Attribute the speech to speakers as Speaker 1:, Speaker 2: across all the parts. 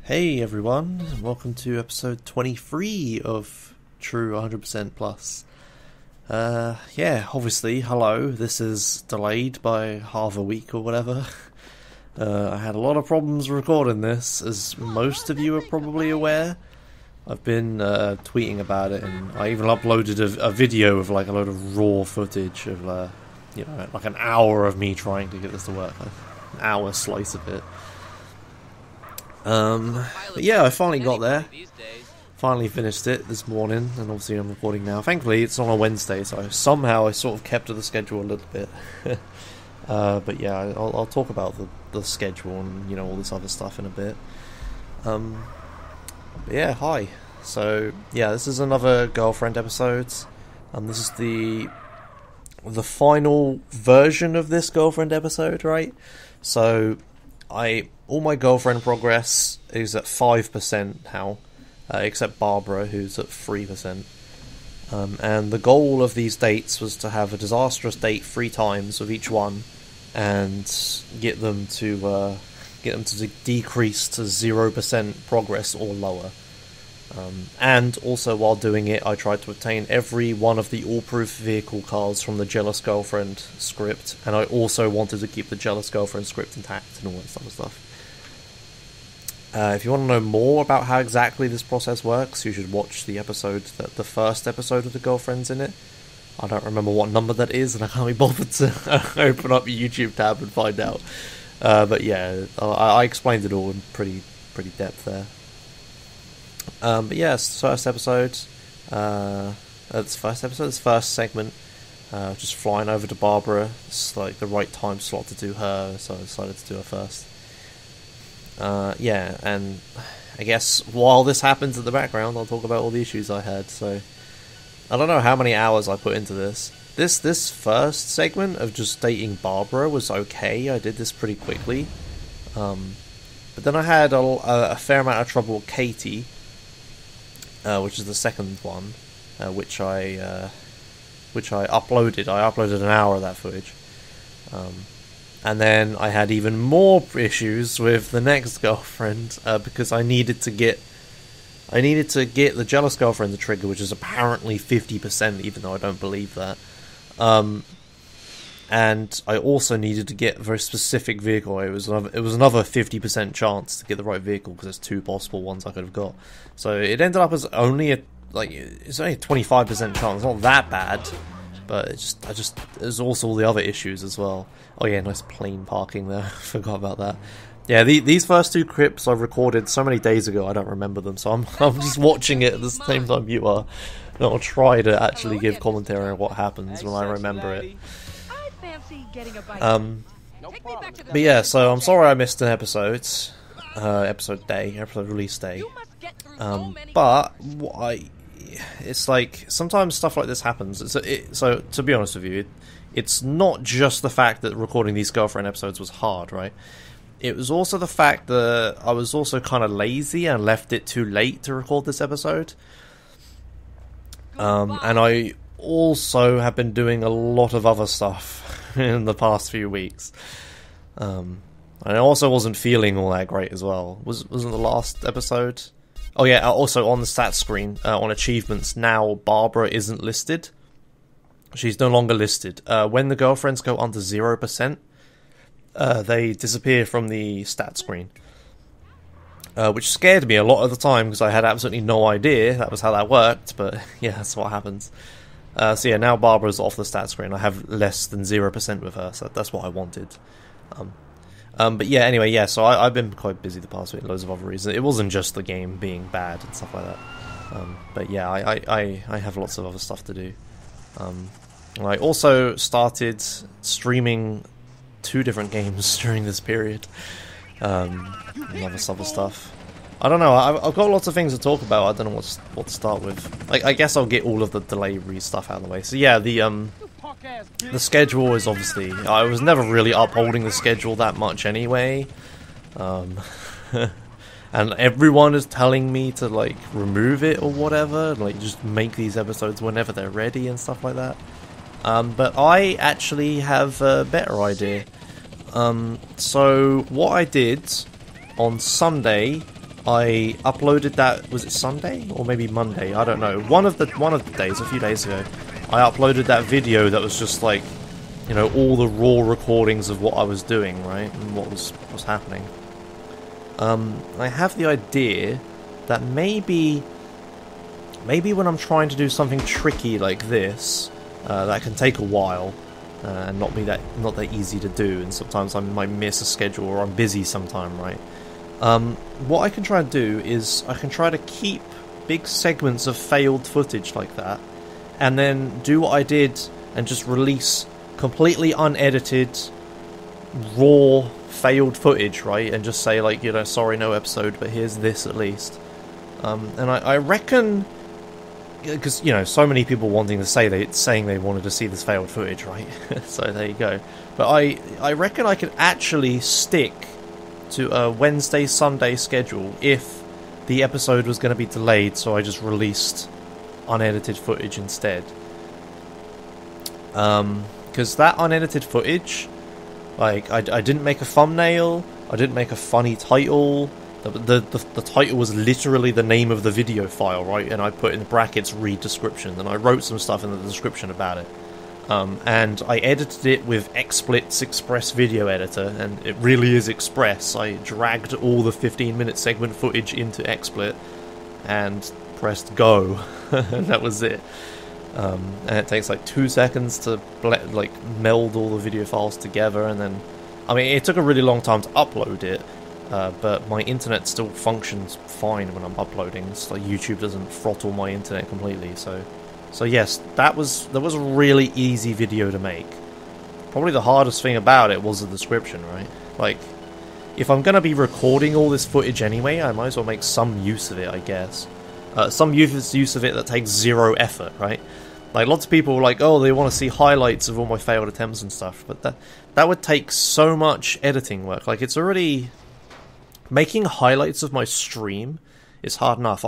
Speaker 1: Hey everyone, welcome to episode 23 of True 100% Plus. Obviously, hello, this is delayed by half a week or whatever. I had a lot of problems recording this, as most of you are probably aware. I've been tweeting about it, and I even uploaded a video of like a load of raw footage of like an hour of me trying to get this to work, like an hour slice of it. But yeah, I finally got there. Finally finished it this morning, and obviously I'm recording now. Thankfully, it's on a Wednesday, so somehow I sort of kept to the schedule a little bit. But yeah, I'll talk about the schedule and all this other stuff in a bit. But yeah, hi. So yeah, this is another girlfriend episode. This is the final version of this girlfriend episode, right? So all my girlfriend progress is at 5% now, except Barbara, who's at 3%. And the goal of these dates was to have a disastrous date 3 times with each one, and get them to decrease to 0% progress or lower. And also, while doing it, I tried to obtain every one of the all-proof vehicle cars from the Jealous Girlfriend script, and I also wanted to keep the Jealous Girlfriend script intact and all that sort of stuff. If you want to know more about how exactly this process works, you should watch the first episode of the Girlfriends in it. I don't remember what number that is, and I can't be bothered to open up your YouTube tab and find out. But yeah, I explained it all in pretty depth there. But yeah, it's the first episode. It's first segment. Just flying over to Barbara. It's like the right time slot to do her, so I decided to do her first. Yeah, and I guess while this happens in the background, I'll talk about all the issues I had. So I don't know how many hours I put into this. This first segment of just dating Barbara was okay. I did this pretty quickly. But then I had a fair amount of trouble with Katie. Which is the second one, which I uploaded. I uploaded an hour of that footage, and then I had even more issues with the next girlfriend because I needed to get the Jealous Girlfriend to trigger, which is apparently 50%, even though I don't believe that. And I also needed to get a very specific vehicle. It was another 50% chance to get the right vehicle, because there's 2 possible ones I could have got. So it ended up as only a 25% chance. It's not that bad, but there's also all the other issues as well. Oh yeah, nice plane parking there. Forgot about that. Yeah, these first 2 clips I recorded so many days ago, I don't remember them. So I'm just watching it at the same time you are, and I'll try to actually give commentary on what happens when I remember it. But yeah, so I'm sorry I missed an episode release day. But it's like sometimes stuff like this happens. So to be honest with you, it's not just the fact that recording these girlfriend episodes was hard, right? It was also the fact that I was also kind of lazy and left it too late to record this episode. And I also have been doing a lot of other stuff in the past few weeks. And I also wasn't feeling all that great as well. Wasn't the last episode? Oh yeah, also on the stats screen, on achievements now, Barbara isn't listed. She's no longer listed. When the girlfriends go under 0%, they disappear from the stats screen. Which scared me a lot of the time, because I had absolutely no idea that was how that worked, but yeah, that's what happens. So yeah, now Barbara's off the stat screen. I have less than 0% with her, so that's what I wanted. But yeah, anyway, yeah, so I've been quite busy the past week, loads of other reasons. It wasn't just the game being bad and stuff like that. But yeah, I have lots of other stuff to do. I also started streaming 2 different games during this period. And other stuff. I don't know, I've got lots of things to talk about. I don't know what to start with. I guess I'll get all of the delay stuff out of the way. So yeah, the schedule is obviously... I was never really upholding the schedule that much anyway. And everyone is telling me to, like, remove it or whatever. Like, just make these episodes whenever they're ready and stuff like that. But I actually have a better idea. So what I did on Sunday... I uploaded that, was it Sunday or maybe Monday? I don't know. One of the days, a few days ago, I uploaded that video that was just like, you know, all the raw recordings of what I was doing, right, and what was happening. I have the idea that maybe when I'm trying to do something tricky like this, that can take a while, and not that easy to do, and sometimes I might miss a schedule or I'm busy sometime, right? What I can try and do is I can try to keep big segments of failed footage like that, and then do what I did and just release completely unedited, raw, failed footage, right? And just say, like, you know, sorry, no episode, but here's this at least. And I reckon, because, you know, so many people wanting to saying they wanted to see this failed footage, right? So there you go. But I reckon I could actually stick to a Wednesday, Sunday schedule if the episode was going to be delayed, so I just released unedited footage instead. Because that unedited footage, like, I didn't make a thumbnail, I didn't make a funny title. The title was literally the name of the video file, right? And I put in brackets read description, and I wrote some stuff in the description about it. And I edited it with XSplit's Express Video Editor, and it really is Express. I dragged all the 15-minute segment footage into XSplit and pressed go, and that was it. And it takes like 2 seconds to meld all the video files together, and then, I mean, it took a really long time to upload it, but my internet still functions fine when I'm uploading. It's like YouTube doesn't throttle my internet completely, so yes, that was a really easy video to make. Probably the hardest thing about it was the description, right? Like, if I'm gonna be recording all this footage anyway, I might as well make some use of it, I guess. Some use of it that takes zero effort, right? Like, lots of people are like, oh, they want to see highlights of all my failed attempts and stuff, but that would take so much editing work. Like, it's already... Making highlights of my stream is hard enough.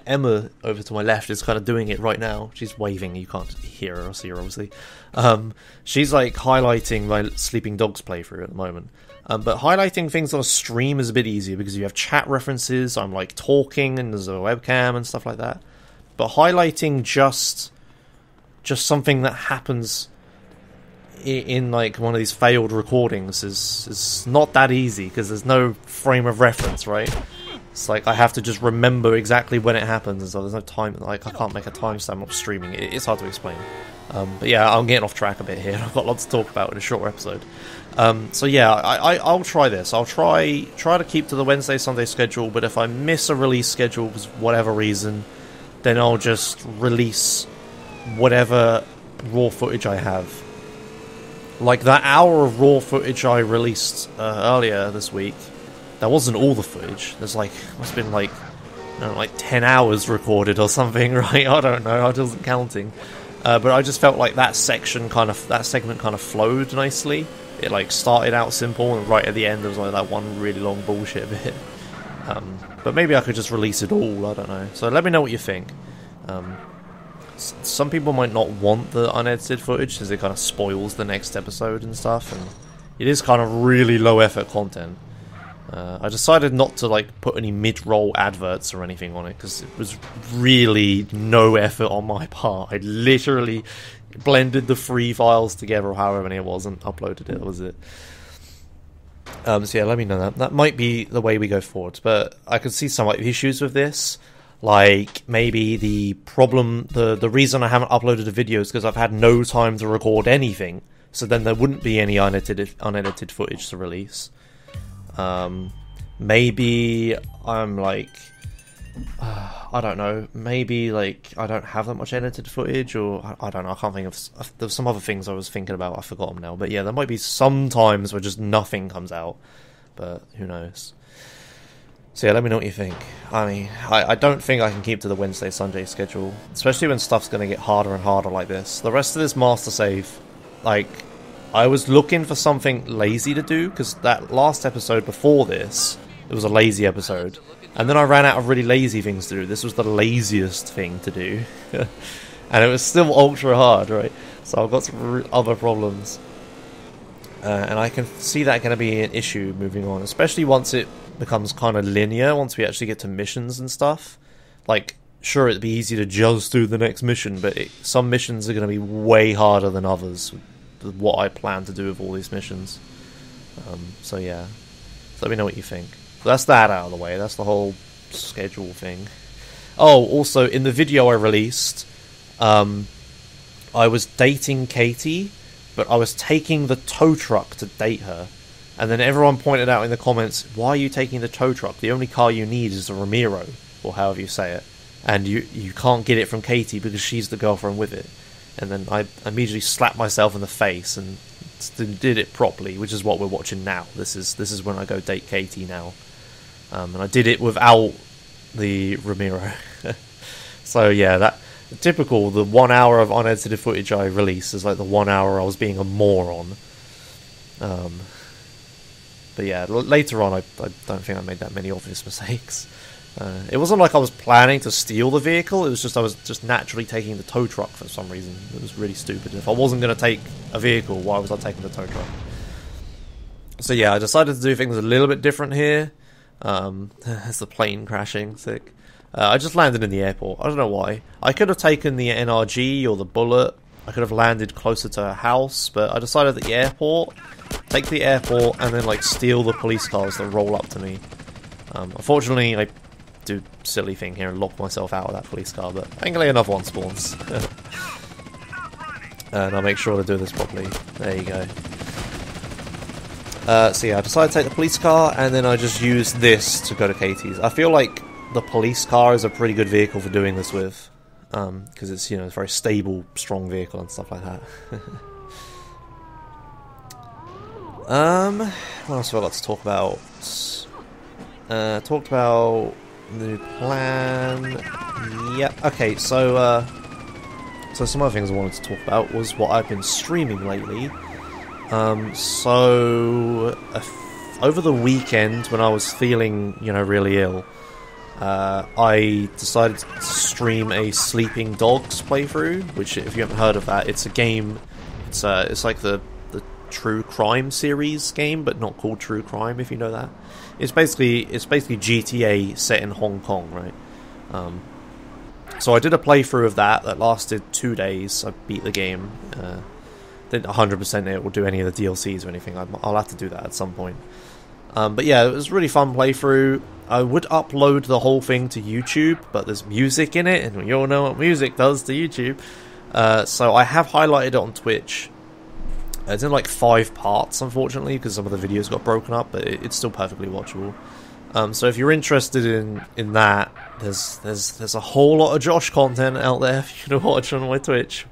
Speaker 1: Emma, over to my left, is kind of doing it right now. She's waving. You can't hear her or see her, obviously. She's, like, highlighting my Sleeping Dogs playthrough at the moment. But highlighting things on a stream is a bit easier because you have chat references, I'm, like, talking, and there's a webcam and stuff like that. But highlighting just something that happens in like one of these failed recordings is not that easy because there's no frame of reference, right? It's like I have to just remember exactly when it happens, and so there's no time. Like, I can't make a timestamp of streaming. It's hard to explain. But yeah, I'm getting off track a bit here. I've got lots to talk about in a short episode. So yeah, I'll try this. I'll try to keep to the Wednesday Sunday schedule. But if I miss a release schedule for whatever reason, then I'll just release whatever raw footage I have. Like that hour of raw footage I released earlier this week, that wasn't all the footage. There's like, must have been like, I don't know, like 10 hours recorded or something, right? I don't know, I wasn't counting. But I just felt like that segment kind of flowed nicely. It like started out simple, and right at the end there was like that one really long bullshit bit. But maybe I could just release it all, I don't know. So let me know what you think. Some people might not want the unedited footage because it kind of spoils the next episode and stuff, and it is kind of really low effort content. I decided not to like put any mid-roll adverts or anything on it because it was really no effort on my part. I literally blended the free files together, or however many it was, and uploaded it. That was it. So yeah, let me know that. That might be the way we go forward, but I could see some like issues with this. Like, maybe the problem, the reason I haven't uploaded a video is because I've had no time to record anything, so then there wouldn't be any unedited footage to release. Maybe I'm like, I don't know, maybe like I don't have that much edited footage, or I don't know, I can't think of, there's some other things I was thinking about, I forgot them now, but yeah, there might be some times where just nothing comes out, but who knows. So yeah, let me know what you think. I mean, I don't think I can keep to the Wednesday, Sunday schedule, especially when stuff's going to get harder and harder like this. The rest of this master save, like, I was looking for something lazy to do, because that last episode before this, it was a lazy episode. And then I ran out of really lazy things to do. This was the laziest thing to do. And it was still ultra hard, right? So I've got some other problems. And I can see that going to be an issue moving on, especially once it becomes kind of linear once we actually get to missions and stuff. Like, sure, it'd be easy to just do the next mission, but some missions are going to be way harder than others. What I plan to do with all these missions. So yeah, so let me know what you think. So that's that out of the way. That's the whole schedule thing. Oh, also in the video I released, I was dating Katie, but I was taking the tow truck to date her. And then everyone pointed out in the comments, why are you taking the tow truck? The only car you need is a Ramiro, or however you say it. And you can't get it from Katie because she's the girlfriend with it. And then I immediately slapped myself in the face and did it properly, which is what we're watching now. This is when I go date Katie now. And I did it without the Ramiro. So yeah, that typical, the 1 hour of unedited footage I released is like the 1 hour I was being a moron. But yeah, later on I don't think I made that many obvious mistakes. It wasn't like I was planning to steal the vehicle, it was just I was just naturally taking the tow truck for some reason. It was really stupid. If I wasn't going to take a vehicle, why was I taking the tow truck? So yeah, I decided to do things a little bit different here. There's the plane crashing, sick. I just landed in the airport, I don't know why. I could have taken the NRG or the Bullet, I could have landed closer to a house, but I decided the airport, take the airport, and then like steal the police cars that roll up to me. Unfortunately, I do silly thing here and lock myself out of that police car, but thankfully another one spawns. And I'll make sure to do this properly. There you go. So yeah, I decided to take the police car, and then I just used this to go to Katie's. I feel like the police car is a pretty good vehicle for doing this with, because it's, you know, it's a very stable, strong vehicle and stuff like that. What else have I got to talk about? Talked about the new plan. Yeah, okay, so some other things I wanted to talk about was what I've been streaming lately. Over the weekend, when I was feeling, you know, really ill, I decided to stream a Sleeping Dogs playthrough, which, if you haven't heard of that, it's a game, it's like the True Crime series game, but not called True Crime, if you know that. It's basically GTA set in Hong Kong, right? So I did a playthrough of that lasted 2 days. I beat the game. Didn't 100% it or do any of the DLCs or anything. I'll have to do that at some point. But yeah, it was a really fun playthrough. I would upload the whole thing to YouTube, but there's music in it, and you all know what music does to YouTube. So I have highlighted it on Twitch. It's in like 5 parts, unfortunately, because some of the videos got broken up, but it's still perfectly watchable. So if you're interested in that, there's a whole lot of Josh content out there for you to watch on my Twitch.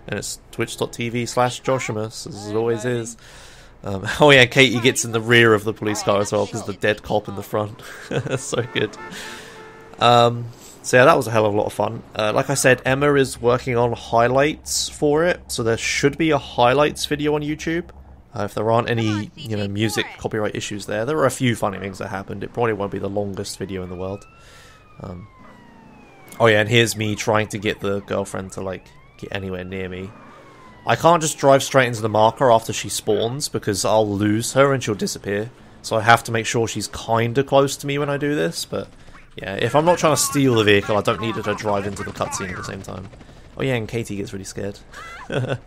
Speaker 1: And it's twitch.tv/Joshimus, as it always is. Oh yeah, Katie gets in the rear of the police car as well, because the dead cop in the front. That's so good. So yeah, that was a hell of a lot of fun. Like I said, Emma is working on highlights for it, so there should be a highlights video on YouTube. If there aren't any, you know, music copyright issues there. There are a few funny things that happened. It probably won't be the longest video in the world. Oh yeah, and here's me trying to get the girlfriend to, like, get anywhere near me. I can't just drive straight into the marker after she spawns, because I'll lose her and she'll disappear. So I have to make sure she's kinda close to me when I do this, but yeah, if I'm not trying to steal the vehicle, I don't need her to drive into the cutscene at the same time. Oh yeah, and Katie gets really scared. There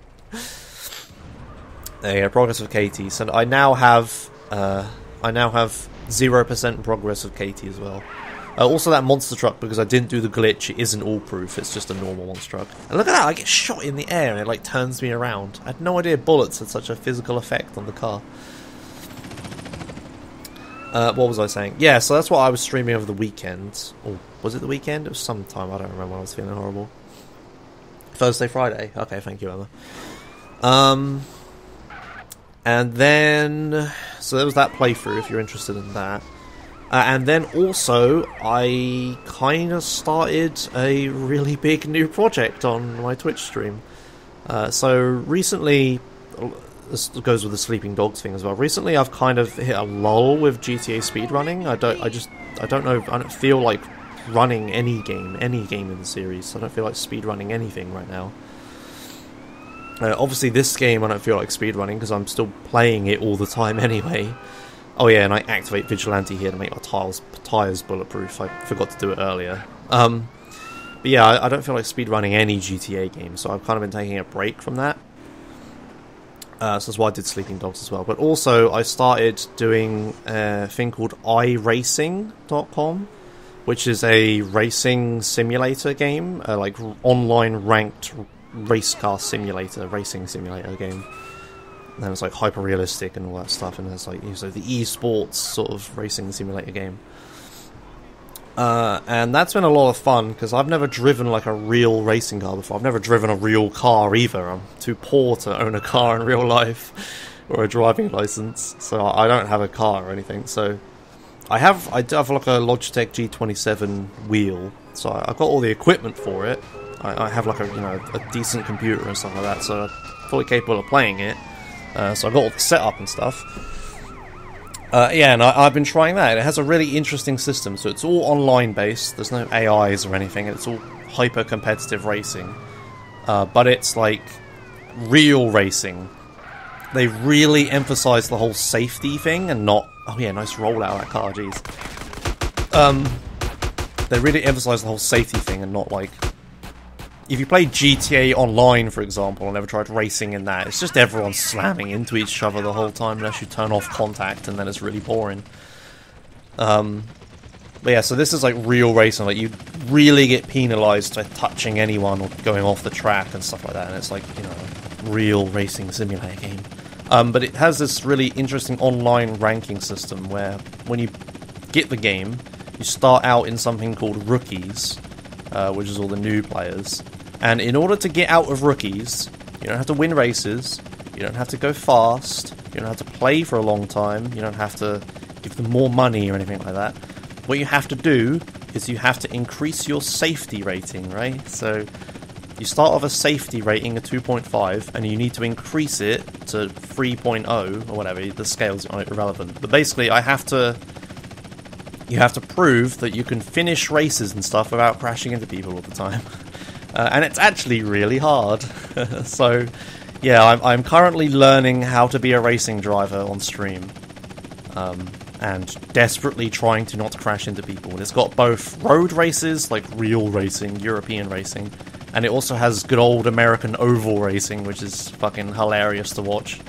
Speaker 1: you go, progress of Katie. So I now have 0% progress of Katie as well. Also that monster truck, because I didn't do the glitch, it isn't all proof, it's just a normal monster truck. And look at that, I get shot in the air and it like turns me around. I had no idea bullets had such a physical effect on the car. What was I saying? Yeah, so that's what I was streaming over the weekend. Or was it the weekend? It was sometime, I don't remember when I was feeling horrible. Thursday, Friday. Okay, thank you, Emma. And then, so there was that playthrough, if you're interested in that. And then also, I kind of started a really big new project on my Twitch stream. So recently, this goes with the Sleeping Dogs thing as well. Recently, I've kind of hit a lull with GTA speedrunning. I don't feel like running any game in the series. I don't feel like speedrunning anything right now. Obviously, this game I don't feel like speedrunning because I'm still playing it all the time anyway. Oh yeah, and I activate Vigilante here to make my tires bulletproof. I forgot to do it earlier. But yeah, I don't feel like speedrunning any GTA game, so I've kind of been taking a break from that. So that's why I did Sleeping Dogs as well. But also, I started doing a thing called iRacing.com, which is a racing simulator game, like online ranked race car simulator, racing simulator game. And it's like hyper realistic and all that stuff, and it's like the esports sort of racing simulator game. And that's been a lot of fun because I've never driven like a real racing car before. I've never driven a real car either. I'm too poor to own a car in real life or a driving license, so I don't have a car or anything. So I do have like a Logitech G27 wheel, so I've got all the equipment for it. I have like a decent computer and stuff like that, so I'm fully capable of playing it. So I've got all the setup and stuff. Yeah, and I've been trying that. It has a really interesting system, so it's all online based. There's no AIs or anything. It's all hyper competitive racing, but it's like real racing. They really emphasize the whole safety thing and not. Oh yeah, nice rollout of that car. Jeez. They really emphasize the whole safety thing and not like. If you play GTA Online, for example, and ever tried racing in that, it's just everyone slamming into each other the whole time unless you turn off contact, and then it's really boring. But yeah, so this is like real racing. Like, you really get penalized for touching anyone or going off the track and stuff like that, and it's like, real racing simulator game. But it has this really interesting online ranking system where when you get the game, you start out in something called Rookies, which is all the new players. And in order to get out of Rookies, you don't have to win races, you don't have to go fast, you don't have to play for a long time, you don't have to give them more money or anything like that. What you have to do is you have to increase your safety rating, right? So you start off a safety rating of 2.5, and you need to increase it to 3.0, or whatever, the scale's irrelevant. But basically, you have to prove that you can finish races and stuff without crashing into people all the time. And it's actually really hard. So, yeah, I'm currently learning how to be a racing driver on stream. And desperately trying to not crash into people. And it's got both road races, like real racing, European racing, and it also has good old American oval racing, which is fucking hilarious to watch.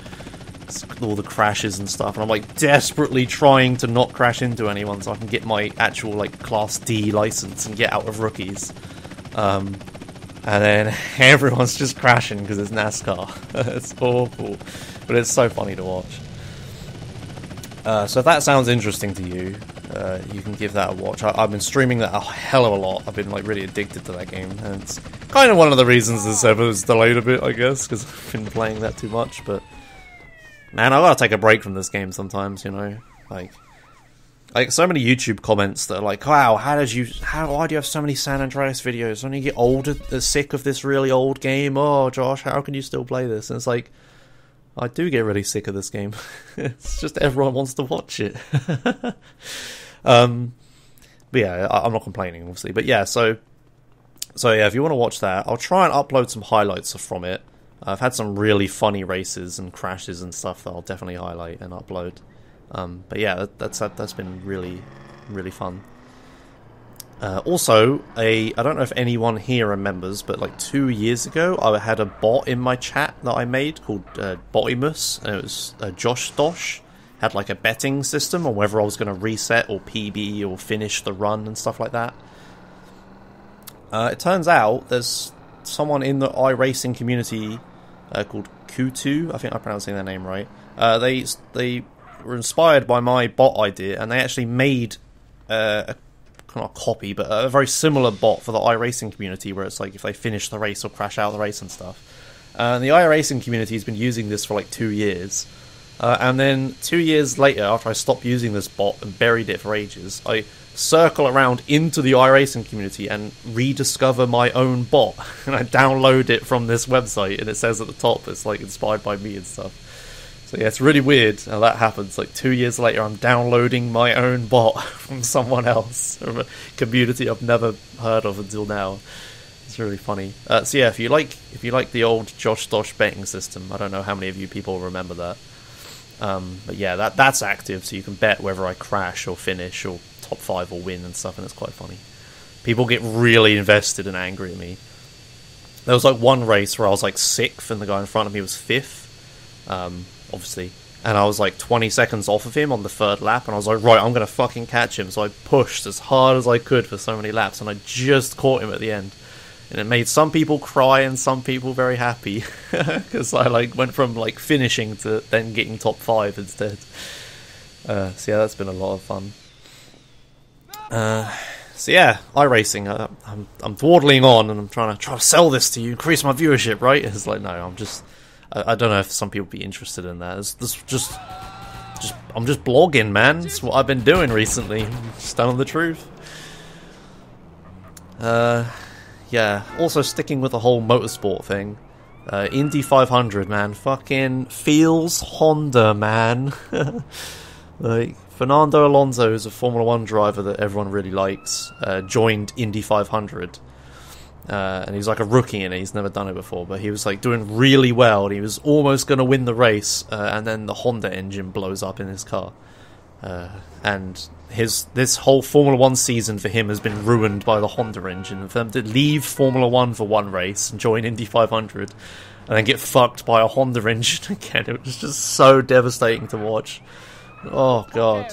Speaker 1: All the crashes and stuff, and I'm like desperately trying to not crash into anyone so I can get my actual like Class D license and get out of Rookies. And then everyone's just crashing because it's NASCAR. It's awful, but it's so funny to watch. So if that sounds interesting to you, you can give that a watch. I've been streaming that a hell of a lot. I've been like really addicted to that game, and it's kind of one of the reasons the server's delayed a bit, I guess, because I've been playing that too much. But man, I gotta take a break from this game sometimes, Like so many YouTube comments that are like, wow, why do you have so many San Andreas videos? When you get older, sick of this really old game, oh Josh, how can you still play this? And it's like, I do get really sick of this game. It's just everyone wants to watch it. But yeah, I'm not complaining, obviously. But yeah, so yeah, if you want to watch that, I'll try and upload some highlights from it. I've had some really funny races and crashes and stuff that I'll definitely highlight and upload. But yeah, that's been really, really fun. Also, I don't know if anyone here remembers, but like 2 years ago, I had a bot in my chat that I made called Botimus, and it was Josh Dosh. Had like a betting system on whether I was going to reset or PB or finish the run and stuff like that. It turns out there's someone in the iRacing community called Kutu. I think I'm pronouncing their name right. They were inspired by my bot idea, and they actually made not a copy, but a very similar bot for the iRacing community, where it's like if they finish the race or crash out of the race and stuff. And the iRacing community has been using this for like 2 years. And then 2 years later, after I stopped using this bot and buried it for ages, I circle around into the iRacing community and rediscover my own bot. And I download it from this website, and it says at the top it's like inspired by me and stuff. So yeah, it's really weird how that happens. Like 2 years later, I'm downloading my own bot from someone else, from a community I've never heard of until now. It's really funny. So yeah, if you like the old Josh Dosh betting system, I don't know how many of you people remember that. But yeah, that's active, so you can bet whether I crash or finish or top 5 or win and stuff, and it's quite funny. People get really invested and angry at me. There was like one race where I was like 6th and the guy in front of me was 5th, obviously. And I was like 20 seconds off of him on the 3rd lap, and I was like, right, I'm going to fucking catch him. So I pushed as hard as I could for so many laps, and I just caught him at the end. And it made some people cry and some people very happy, because I like went from like finishing to then getting top 5 instead. So yeah, that's been a lot of fun. So yeah, iRacing. I'm dawdling on, and I'm trying to sell this to you, increase my viewership, right? It's like, no, I don't know if some people would be interested in that. I'm just blogging, man. It's what I've been doing recently. Just telling the truth. Yeah. Also sticking with the whole motorsport thing. Indy 500, man. Fucking feels Honda, man. Like, Fernando Alonso, who's a Formula 1 driver that everyone really likes, joined Indy 500. And he's like a rookie in it, he's never done it before, but he was like doing really well, and he was almost going to win the race, and then the Honda engine blows up in his car. And this whole Formula 1 season for him has been ruined by the Honda engine. And for them to leave Formula 1 for one race and join Indy 500, and then get fucked by a Honda engine again, it was just so devastating to watch. Oh god.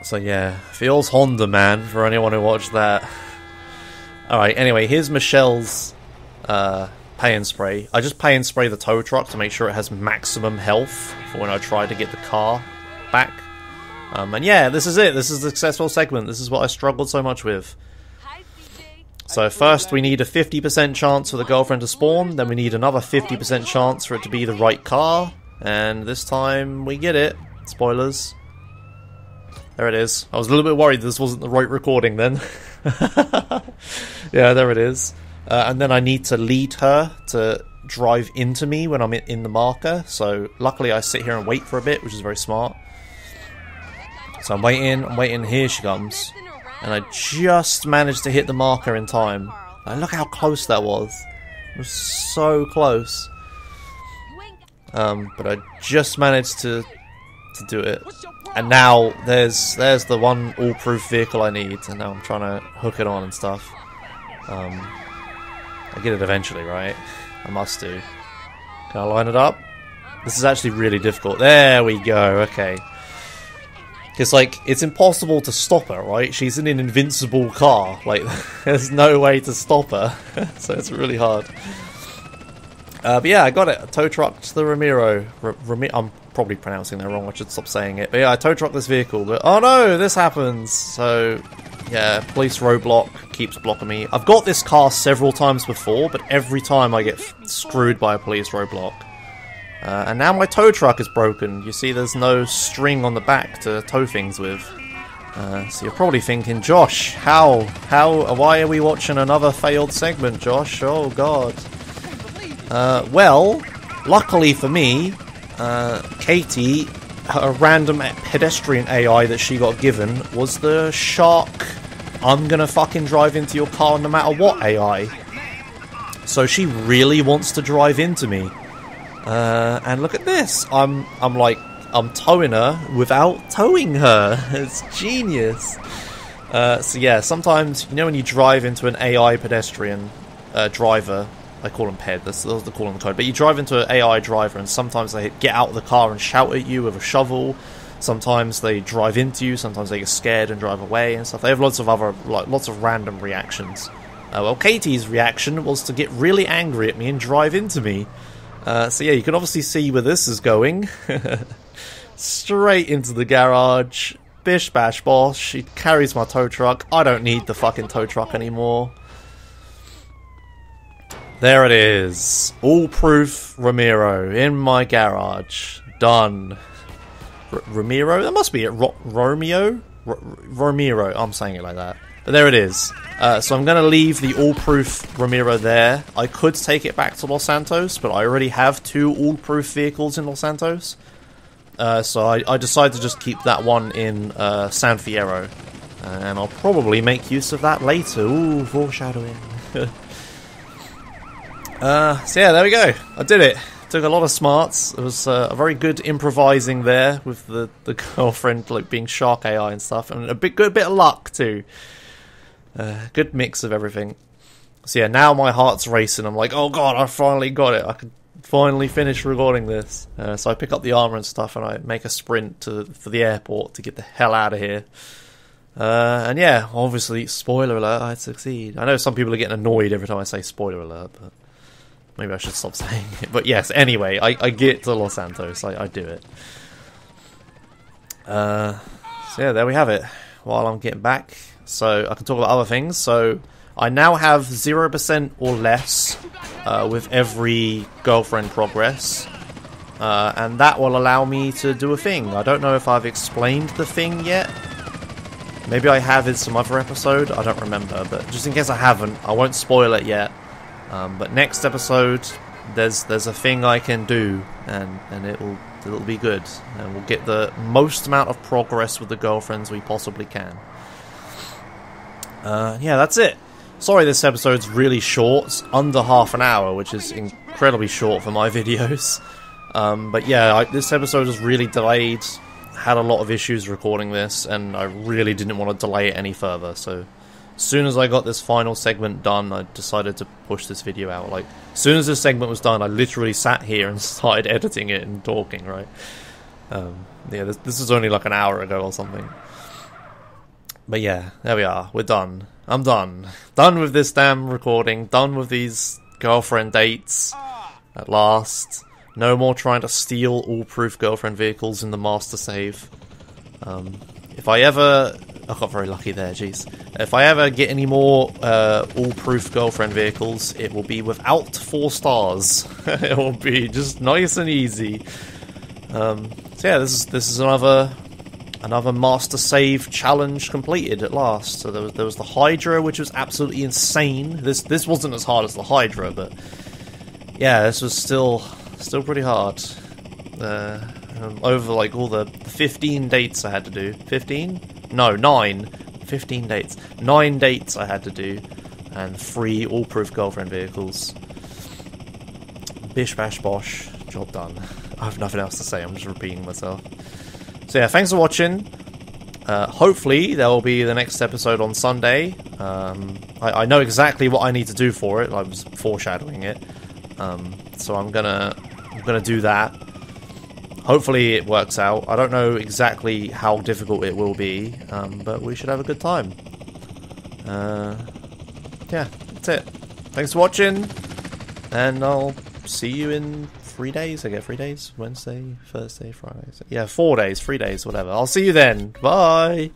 Speaker 1: So yeah, feels Honda, man, for anyone who watched that. Alright, anyway, here's Michelle's pay and spray. I just pay and spray the tow truck to make sure it has maximum health for when I try to get the car back. And yeah, this is it. This is the successful segment. This is what I struggled so much with. So first we need a 50% chance for the girlfriend to spawn, then we need another 50% chance for it to be the right car, and this time we get it. Spoilers. There it is. I was a little bit worried this wasn't the right recording then. Yeah, there it is. And then I need to lead her to drive into me when I'm in the marker. So luckily I sit here and wait for a bit, which is very smart. So I'm waiting, here she comes. And I just managed to hit the marker in time. And look how close that was. It was so close. But I just managed to do it. And now there's the one all-proof vehicle I need, and now I'm trying to hook it on and stuff. I get it eventually, right? I must do. Can I line it up? This is actually really difficult. There we go, okay. Because, like, it's impossible to stop her, right? She's in an invincible car. Like, there's no way to stop her. So it's really hard. But yeah, I got it. I tow trucked the Ramiro. I'm probably pronouncing that wrong. I should stop saying it. But yeah, I tow trucked this vehicle. But oh no, this happens. So yeah, police roadblock keeps blocking me. I've got this car several times before, but every time I get screwed by a police roadblock. And now my tow truck is broken. You see, there's no string on the back to tow things with. So you're probably thinking, Josh, why are we watching another failed segment, Josh? Oh god. Well, luckily for me, Katie, a random pedestrian AI that she got given, was the shark, I'm gonna fucking drive into your car no matter what AI. So she really wants to drive into me. And look at this. I'm towing her without towing her. It's genius. So yeah, sometimes, you know when you drive into an AI pedestrian driver, I call them PED, that's the call on the code. But you drive into an AI driver, and sometimes they get out of the car and shout at you with a shovel. Sometimes they drive into you. Sometimes they get scared and drive away and stuff. They have lots of other, lots of random reactions. Well, Katie's reaction was to get really angry at me and drive into me. So yeah, you can obviously see where this is going. Straight into the garage. Bish bash bosh. She carries my tow truck. I don't need the fucking tow truck anymore. There it is. All-proof Ramiro in my garage. Done. Ramiro? That must be it. Romeo? Ramiro. I'm saying it like that. But there it is. So I'm going to leave the all-proof Ramiro there. I could take it back to Los Santos, but I already have 2 all-proof vehicles in Los Santos. So I decided to just keep that one in San Fierro. And I'll probably make use of that later. Ooh, foreshadowing. So yeah, there we go. I did it. Took a lot of smarts. It was a very good improvising there with the girlfriend like being shark AI and stuff, and a good bit of luck too. Good mix of everything. So yeah, now my heart's racing. I'm like, oh god, I finally got it. I can finally finish recording this. So I pick up the armor and stuff, and I make a sprint for the airport to get the hell out of here. And yeah, obviously, spoiler alert, I'd succeed. I know some people are getting annoyed every time I say spoiler alert, but maybe I should stop saying it. But yes, anyway, I get to Los Santos. I do it. So yeah, there we have it. While I'm getting back, so I can talk about other things. So I now have 0% or less with every girlfriend progress. And that will allow me to do a thing. I don't know if I've explained the thing yet. Maybe I have in some other episode, I don't remember, but just in case I haven't, I won't spoil it yet. But next episode, there's a thing I can do, and it'll be good, and we'll get the most amount of progress with the girlfriends we possibly can. Yeah, that's it. Sorry this episode's really short, it's under half an hour, which is incredibly short for my videos. But yeah, this episode was really delayed. Had a lot of issues recording this, and I really didn't want to delay it any further, so as soon as I got this final segment done, I decided to push this video out. Like, as soon as this segment was done, I literally sat here and started editing it and talking, right? Yeah, this was only like an hour ago or something. But yeah, there we are, we're done. I'm done. Done with this damn recording, done with these girlfriend dates, at last. No more trying to steal all-proof girlfriend vehicles in the master save. If I ever... I got very lucky there, jeez. If I ever get any more all-proof girlfriend vehicles, it will be without 4 stars. It will be just nice and easy. So yeah, this is another master save challenge completed at last. So there was the Hydra, which was absolutely insane. This wasn't as hard as the Hydra, but yeah, this was still pretty hard. Over like all the 15 dates I had to do. 15? No, 9. 15 dates. 9 dates I had to do, and 3 all-proof girlfriend vehicles. Bish bash bosh. Job done. I have nothing else to say, I'm just repeating myself. So yeah, thanks for watching. Hopefully there will be the next episode on Sunday. I know exactly what I need to do for it. I was foreshadowing it. So I'm gonna do that. Hopefully it works out. I don't know exactly how difficult it will be, but we should have a good time. Yeah, that's it. Thanks for watching, and I'll see you in 3 days. I get 3 days? Wednesday, Thursday, Friday. Yeah, 4 days, 3 days, whatever. I'll see you then. Bye!